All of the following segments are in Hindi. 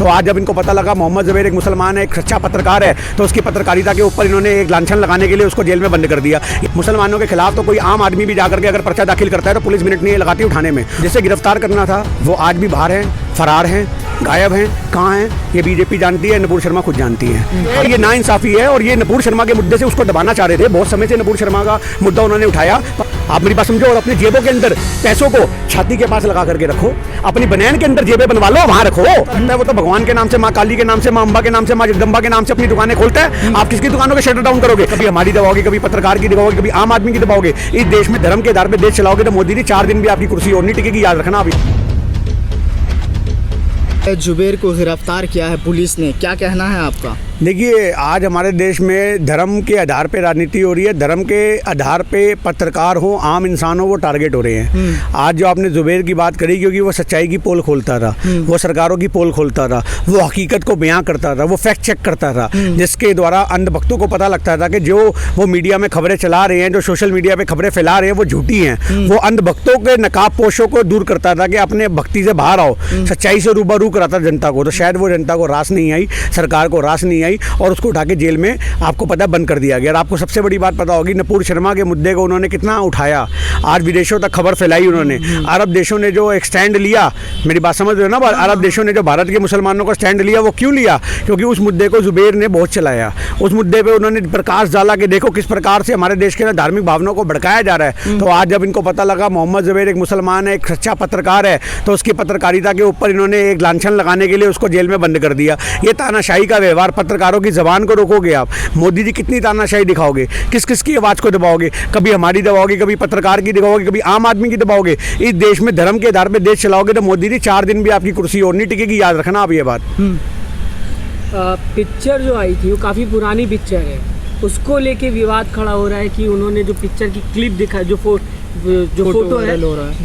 तो आज जब इनको पता लगा मोहम्मद ज़ुबैर एक मुसलमान है, एक सच्चा पत्रकार है, तो उसकी पत्रकारिता के ऊपर इन्होंने एक लांछन लगाने के लिए उसको जेल में बंद कर दिया। मुसलमानों के खिलाफ तो कोई आम आदमी भी जाकर के अगर पर्चा दाखिल करता है तो पुलिस मिनट नहीं लगाती उठाने में। जिसे गिरफ्तार करना था वो आज भी बाहर हैं, फरार हैं, गायब हैं। कहाँ हैं ये बीजेपी जानती है, नुपुर शर्मा खुद जानती है। और ये नाइंसाफ़ी है और ये नुपुर शर्मा के मुद्दे से उसको दबाना चाह रहे थे। बहुत समय से नुपुर शर्मा का मुद्दा उन्होंने उठाया। आप मेरी बात समझो और अपनी जेबों के अंदर पैसों को छाती के पास लगा करके रखो, अपनी बनियान के अंदर जेबें बनवा लो, वहाँ रखो। वो तो भगवान के नाम से, माँ काली के नाम से, माँ अम्बा के नाम से, माँ जगदम्बा के नाम से अपनी दुकानें खोलता है। आप किसकी दुकानों के शटर डाउन करोगे? कभी हमारी दबाओगे, कभी पत्रकार की दबाओगे, कभी आम आदमी की दबाओगे। इस देश में धर्म के आधार पर देश चलाओगे तो मोदी जी 4 दिन भी आपकी कुर्सी और नहीं टिकेगी, याद रखना। अभी ज़ुबैर को गिरफ्तार किया है पुलिस ने, क्या कहना है आपका? देखिए, आज हमारे देश में धर्म के आधार पे राजनीति हो रही है। धर्म के आधार पे पत्रकार हो, आम इंसान हो, वो टारगेट हो रहे हैं। आज जो आपने ज़ुबैर की बात करी, क्योंकि वो सच्चाई की पोल खोलता था, वो सरकारों की पोल खोलता था, वो हकीकत को बयां करता था, वो फैक्ट चेक करता था, जिसके द्वारा अंधभक्तों को पता लगता था कि जो वो मीडिया में खबरें चला रहे हैं, जो सोशल मीडिया पर खबरें फैला रहे हैं, वो झूठी हैं। वो अंधभक्तों के नकाब पोशों को दूर करता था कि अपने भक्ति से बाहर आओ, सच्चाई से रूबरू कराता जनता को। तो शायद वो जनता को रास नहीं आई, सरकार को रास नहीं आई और उसको उठा के जेल में आपको पता बंद कर दिया गया। और आपको सबसे बड़ी बात पता होगी, नुपुर शर्मा के मुद्दे को उन्होंने कितना उठाया, आज विदेशों तक खबर फैलाई उन्होंने। अरब देशों ने जो एक स्टैंड लिया, मेरी बात समझ रहे हो ना, अरब देशों ने जो भारत के मुसलमानों का स्टैंड लिया, वो क्यों लिया? क्योंकि उस मुद्दे को ज़ुबैर ने बहुत चलाया। उस मुद्दे पर उन्होंने प्रकाश डाला कि देखो किस प्रकार से हमारे देश के धार्मिक भावनाओं को भड़काया जा रहा है। तो आज जब इनको पता लगा मोहम्मद ज़ुबैर एक मुसलमान है, एक सच्चा पत्रकार है, तो उसकी पत्रकारिता के ऊपर इन्होंने एक लांछन लगाने के लिए उसको जेल में बंद कर दिया। ये तानाशाही का व्यवहार, पत्रकारों की ज़बान को रोकोगे आप। मोदी जी कितनी तानाशाही दिखाओगे, किस किस की आवाज़ को दबाओगे? कभी हमारी दबाओगे, कभी पत्रकार की दबाओगे, कभी आम आदमी की दबाओगे। इस देश में धर्म के आधार पर देश चलाओगे तो मोदी जी 4 दिन भी आपकी कुर्सी और नहीं टिकेगी, याद रखना आप ये बात। पिक्चर जो आई थी वो काफ़ी पुरानी पिक्चर है, उसको लेके विवाद खड़ा हो रहा है कि उन्होंने जो पिक्चर की क्लिप दिखा, जो फोटो है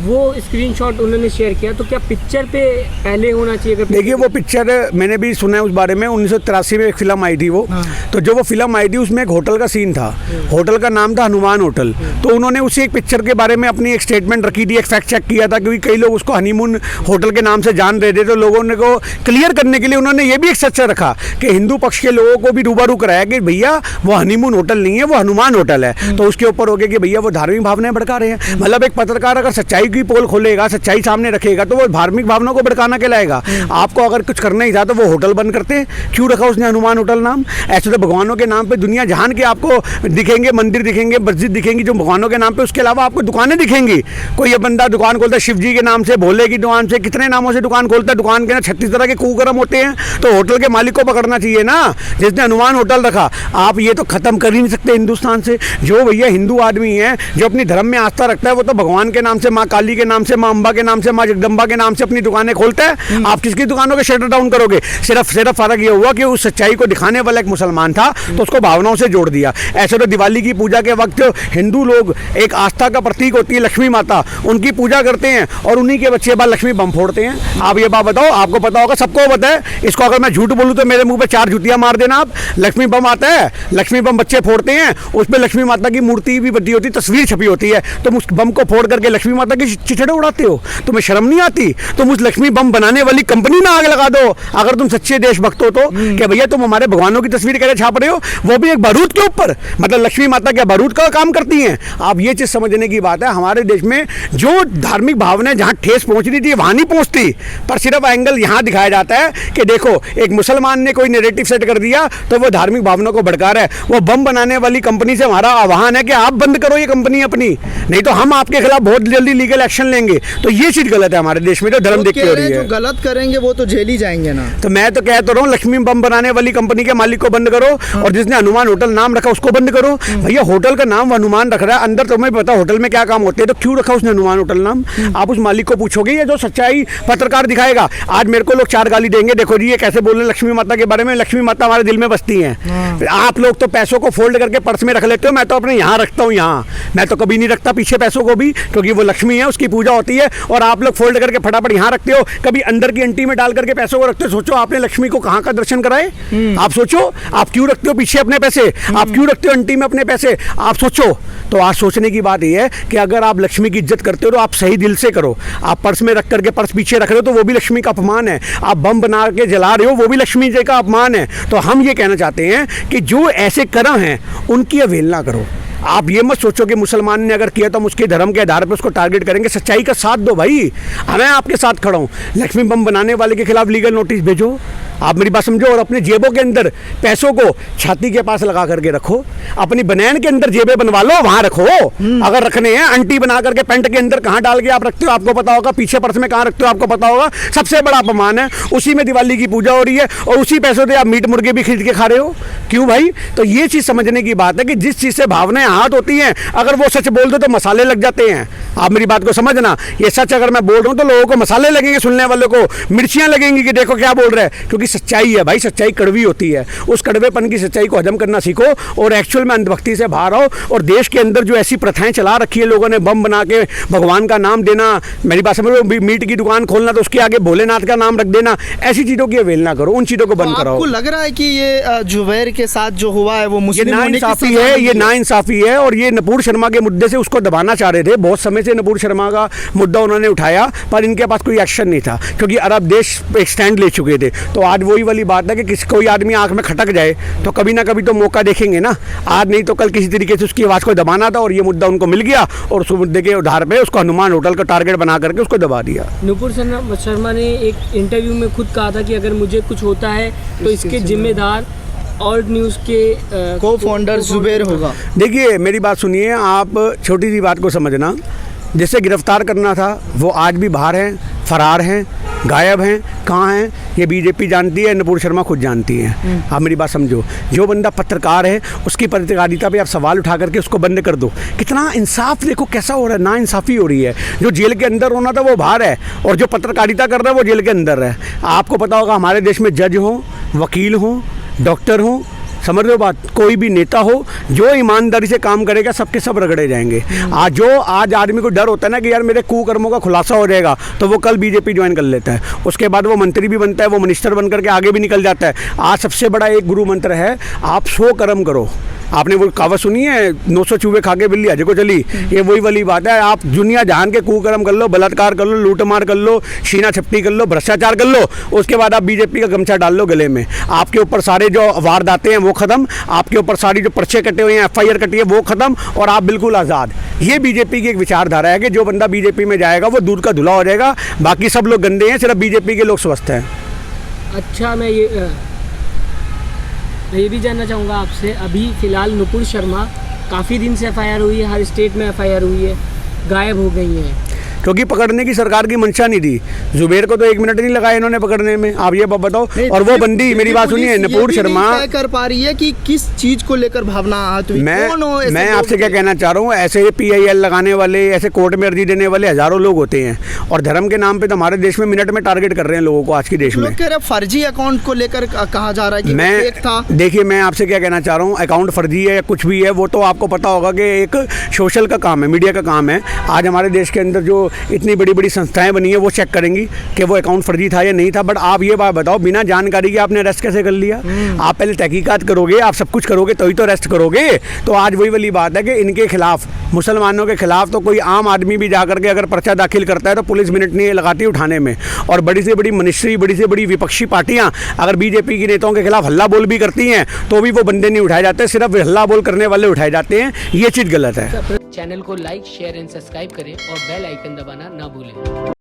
वो स्क्रीनशॉट उन्होंने शेयर किया। तो क्या पिक्चर पे पहले होना चाहिए? देखिए, वो पिक्चर मैंने भी सुना है उस बारे में। 1983 में एक फिल्म आई थी वो। तो जो वो फिल्म आई थी उसमें एक होटल का सीन था, होटल का नाम था हनुमान होटल। तो उन्होंने उसी एक पिक्चर के बारे में अपनी एक स्टेटमेंट रखी थी, एक फैक्ट चेक किया था, क्योंकि कई लोग उसको हनीमून होटल के नाम से जान रहे थे। तो लोगों ने को क्लियर करने के लिए उन्होंने ये भी एक सच रखा कि हिंदू पक्ष के लोगों को भी रूबरू कराया कि भैया वो हनीमून होटल नहीं है, वो हनुमान होटल है। तो उसके ऊपर हो गया कि भैया वो धार्मिक भावनाएं भड़का रहे हैं। मतलब एक पत्रकार अगर सच्चाई की पोल खोलेगा, सच्चाई सामने रखेगा, तो वो धार्मिक भावनाओं को भड़काना कहलाएगा। आपको अगर कुछ करना ही था तो वो होटल बंद करते। क्यों रखा उसने हनुमान होटल नाम? ऐसे तो भगवानों के नाम पे दुनिया जहान के आपको दिखेंगे, मंदिर दिखेंगे, मस्जिद दिखेंगी जो भगवानों के नाम पे, उसके अलावा आपको दुकानें दिखेंगी। कोई ये बंदा दुकान खोलता है शिव जी के नाम से, भोले की दुकान से, कितने नामों से दुकान खोलता है। दुकान के ना 36 तरह के कुकर्म होते हैं। तो होटल के मालिक को पकड़ना चाहिए ना, जिसने हनुमान होटल रखा। आप ये तो खत्म कर ही नहीं सकते हिंदुस्तान से। जो भैया हिंदू आदमी है, जो अपनी धर्म में आस्था रखता है, वो तो भगवान के नाम से, माँ काली के नाम से, माँ अम्बा के नाम से, माँ जगदम्बा के नाम से अपनी दुकानें खोलता है। आप किसकी दुकानों के शटर डाउन करोगे? सिर्फ फर्क ये हुआ कि उस सच्चाई को दिखाने वाला एक मुसलमान था तो उसको भावनाओं से जोड़ दिया। ऐसे तो दिवाली की पूजा के वक्त हिंदू लोग, एक आस्था का प्रतीक होती है लक्ष्मी माता, उनकी पूजा करते हैं और उन्हीं के बच्चे बाद लक्ष्मी बम फोड़ते हैं। आप ये बात बताओ, आपको पता होगा, सबको पता है। इसको अगर मैं झूठ बोलूँ तो मेरे मुंह पे 4 जूतियां मार देना आप। लक्ष्मी बम आता है, लक्ष्मी बम बच्चे फोड़ते हैं, उस पर लक्ष्मी माता की मूर्ति भी बनी होती है, तस्वीर छपी होती है। तुम उस बम को फोड़ करके लक्ष्मी माता की चिचड़े उड़ाते हो, तुम्हें शर्म नहीं आती? तुम उस लक्ष्मी बम बनाने वाली कंपनी में आग लगा दो अगर तुम सच्चे देशभक्त हो तो। कि भैया तुम हमारे भगवानों की तस्वीर कैसे छाप रहे हो, वो भी एक बारूद के ऊपर? मतलब लक्ष्मी माता क्या बारूद का काम करती हैं? आप ये चीज समझने की बात है। हमारे देश में जो धार्मिक भावनाएं जहां ठेस पहुंचनी थी वहां नहीं पहुंचती, पर सिर्फ एंगल यहां दिखाया जाता है कि देखो एक मुसलमान ने कोई नैरेटिव सेट कर दिया तो वो धार्मिक भावनाओं को भड़का रहा है। वो बम बनाने वाली कंपनी से हमारा आह्वान है कि आप बंद करो ये कंपनी अपनी, नहीं तो हम आपके खिलाफ बहुत जल्दी लीगल एक्शन लेंगे। तो ये चीज गलत है हमारे देश में, जो धर्म देख के हो रही है। जो गलत करेंगे वो तो जेल ही जाएंगे ना। तो मैं तो कहता रहा हूँ, लक्ष्मी बम बनाने वाली कंपनी के मालिक को बंद करो और जिसने हनुमान होटल नाम रखा उसको बंद करो। भैया होटल का नाम हनुमान रख रहा है, अंदर तुम्हें पता होटल में क्या काम होते हैं, तो क्यों रखा उसने हनुमान होटल नाम? आप उस मालिक को पूछोगे, ये जो सच्चाई पत्रकार दिखाएगा। आज मेरे को लोग 4 गाली देंगे, देखो जी ये कैसे बोल रहे हैं लक्ष्मी माता के बारे में। लक्ष्मी माता हमारे दिल में बसती हैं। आप लोग तो पैसों को फोल्ड करके पर्स में रख लेते हो, मैं तो अपने यहाँ रखता हूँ। यहाँ मैं तो कभी नहीं रखता पीछे पैसों को भी, क्योंकि वो लक्ष्मी है, उसकी पूजा होती है। और आप लोग फोल्ड करके फटाफट यहाँ रखते हो, कभी अंदर की अंटी में डाल करके पैसों को रखते हो। सोचो आपने लक्ष्मी को कहाँ का दर्शन कराए? आप सोचो, आप क्यों रखते हो पीछे अपने पैसे, आप क्यों रखते हो अंटी में अपने पैसे, आप सोचो। तो आज सोचने की बात यह है कि अगर आप लक्ष्मी की इज्जत करते हो तो आप सही दिल से करो। आप पर्स में रख करके पर्स पीछे रख रहे हो तो वो भी लक्ष्मी का अपमान है। आप बम बना के जला रहे हो वो भी लक्ष्मी जी का अपमान है। तो हम ये कहना चाहते हैं कि जो ऐसे कर्म हैं उनकी अवहेलना करो। आप ये मत सोचो कि मुसलमान ने अगर किया तो हम उसके धर्म के आधार पर उसको टारगेट करेंगे। सच्चाई का साथ दो भाई, मैं आपके साथ खड़ा हूँ। लक्ष्मी बम बनाने वाले के खिलाफ लीगल नोटिस भेजो, आप मेरी बात समझो। और अपने जेबों के अंदर पैसों को छाती के पास लगा करके रखो, अपनी बनैन के अंदर जेबें बनवा लो, वहां रखो अगर रखने हैं। अंटी बना करके पैंट के अंदर कहाँ डाल के आप रखते हो आपको पता होगा, पीछे पर्स में कहाँ रखते हो आपको पता होगा। सबसे बड़ा अपमान है, उसी में दिवाली की पूजा हो रही है और उसी पैसों से आप मीट मुर्गे भी खरीद के खा रहे हो। क्यों भाई? तो ये चीज़ समझने की बात है कि जिस चीज़ से भावनाएं आहत होती हैं, अगर वो सच बोल दो तो मसाले लग जाते हैं। आप मेरी बात को समझना, ये सच अगर मैं बोल रहा हूँ तो लोगों को मसाले लगेंगे, सुनने वालों को मिर्चियाँ लगेंगी कि देखो क्या बोल रहा है। क्योंकि सच्चाई है भाई, सच्चाई कड़वी होती है। उस कड़वेपन की सच्चाई को हजम करना सीखो और एक्चुअल में अंधभक्ति से बाहर आओ। और देश के अंदर जो ऐसी प्रथाएं चला रखी है लोगों ने, बम बना के भगवान का नाम देना, मेरी बात समझ लो, मीट की दुकान खोलना तो उसके आगे भोलेनाथ का नाम रख देना, ऐसी चीज़ों की अवहेलना करो, उन चीज़ों को बंद कराओ। आपको लग रहा है कि ये जुबैर के साथ जो हुआ है वो मुस्लिम होने की नाइंसाफी है, ये नाइंसाफी है। और ये नपूर शर्मा के मुद्दे से उसको दबाना चाह रहे थे। बहुत समय से नपूर शर्मा का मुद्दा उन्होंने उठाया पर इनके पास कोई एक्शन नहीं था, क्योंकि अरब देश एक स्टैंड ले चुके थे। तो आज वही वाली बात है कि किसी कोई आदमी आंख में खटक जाए तो कभी ना कभी तो मौका देखेंगे ना, आज नहीं तो कल किसी तरीके से उसकी आवाज़ को दबाना था। और ये मुद्दा उनको मिल गया और उस मुद्दे के आधार पे उसको हनुमान होटल का टारगेट बना करके उसको दबा दिया। नूपुर शर्मा ने एक इंटरव्यू में खुद कहा था कि अगर मुझे कुछ होता है तो इसके जिम्मेदार ऑल्ट न्यूज़ के को फाउंडर जुबैर होगा। देखिए मेरी बात सुनिए, आप छोटी सी बात को समझना। जिसे गिरफ्तार करना था वो आज भी बाहर हैं, फरार हैं, गायब हैं। कहाँ हैं ये बीजेपी जानती है, नूपुर शर्मा खुद जानती है। आप मेरी बात समझो, जो बंदा पत्रकार है उसकी पत्रकारिता पे आप सवाल उठा करके उसको बंद कर दो। कितना इंसाफ देखो कैसा हो रहा है, ना इंसाफ़ी हो रही है। जो जेल के अंदर होना था वो बाहर है और जो पत्रकारिता कर रहा है वो जेल के अंदर है। आपको पता होगा हमारे देश में जज हो, वकील हो, डॉक्टर हो, समझ रहे हो बात, कोई भी नेता हो जो ईमानदारी से काम करेगा सबके सब रगड़े जाएंगे। आज आदमी को डर होता है ना कि यार मेरे कुकर्मों का खुलासा हो जाएगा तो वो कल बीजेपी ज्वाइन कर लेता है, उसके बाद वो मंत्री भी बनता है, वो मिनिस्टर बन करके आगे भी निकल जाता है। आज सबसे बड़ा एक गुरु मंत्र है, आप 100 कर्म करो। आपने वो कहावत सुनी है, 900 चूहे खा के बिल्ली हज को चली, ये वही वाली बात है। आप दुनिया जहान के कुकर्म कर लो, बलात्कार कर लो, लूटमार कर लो, शीना छपटी कर लो, भ्रष्टाचार कर लो, उसके बाद आप बीजेपी का गमछा डाल लो गले में। आपके ऊपर सारे जो वारदातें हैं वो खत्म, आपके ऊपर सारी जो पर्चे कटे हुए हैं, FIR कटी है वो खत्म और आप बिल्कुल आज़ाद। ये बीजेपी की एक विचारधारा है कि जो बंदा बीजेपी में जाएगा वो दूध का धुला हो जाएगा, बाकी सब लोग गंदे हैं, सिर्फ बीजेपी के लोग स्वस्थ हैं। अच्छा, मैं ये भी जानना चाहूँगा आपसे, अभी फ़िलहाल नूपुर शर्मा काफ़ी दिन से FIR हुई है, हर स्टेट में FIR हुई है, गायब हो गई हैं क्योंकि पकड़ने की सरकार की मंशा नहीं थी। जुबैर को तो 1 मिनट नहीं लगाया इन्होंने पकड़ने में, आप ये बताओ। और वो बंदी, मेरी बात सुनिए, नूपुर शर्मा तय कर पा रही है कि किस चीज को लेकर भावना आहत हुई। मैं आपसे क्या कहना चाह रहा हूँ, ऐसे PIL लगाने वाले, ऐसे कोर्ट में अर्जी देने वाले हजारों लोग होते हैं और धर्म के नाम पे तो हमारे देश में मिनट में टारगेट कर रहे हैं लोगों को आज के देश में। लोग कह रहे फर्जी अकाउंट को लेकर कहा जा रहा है कि फेक था। देखिए मैं आपसे क्या कहना चाह रहा हूँ, अकाउंट फर्जी है या कुछ भी है वो तो आपको पता होगा कि एक सोशल का काम है, मीडिया का काम है। आज हमारे देश के अंदर जो इतनी बड़ी बड़ी संस्थाएं बनी है वो चेक करेंगी कि वो अकाउंट फर्जी था या नहीं था। बट आप ये बात बताओ, बिना जानकारी के आपने अरेस्ट कैसे कर लिया? आप पहले तहकीकात करोगे, आप सब कुछ करोगे तो ही तो अरेस्ट करोगे। तो आज वही वाली बात है कि इनके खिलाफ, मुसलमानों के खिलाफ तो कोई आम आदमी भी जाकर के अगर पर्चा दाखिल करता है तो पुलिस मिनट नहीं लगाती उठाने में। और बड़ी से बड़ी मिनिस्ट्री, बड़ी से बड़ी विपक्षी पार्टियां अगर बीजेपी के नेताओं के खिलाफ हल्ला बोल भी करती हैं तो भी वो बंदे नहीं उठाए जाते, सिर्फ हल्ला बोल करने वाले उठाए जाते हैं। ये चीज़ गलत है। चैनल को लाइक, शेयर एंड सब्सक्राइब करें और बेल आइकन दबाना ना भूलें।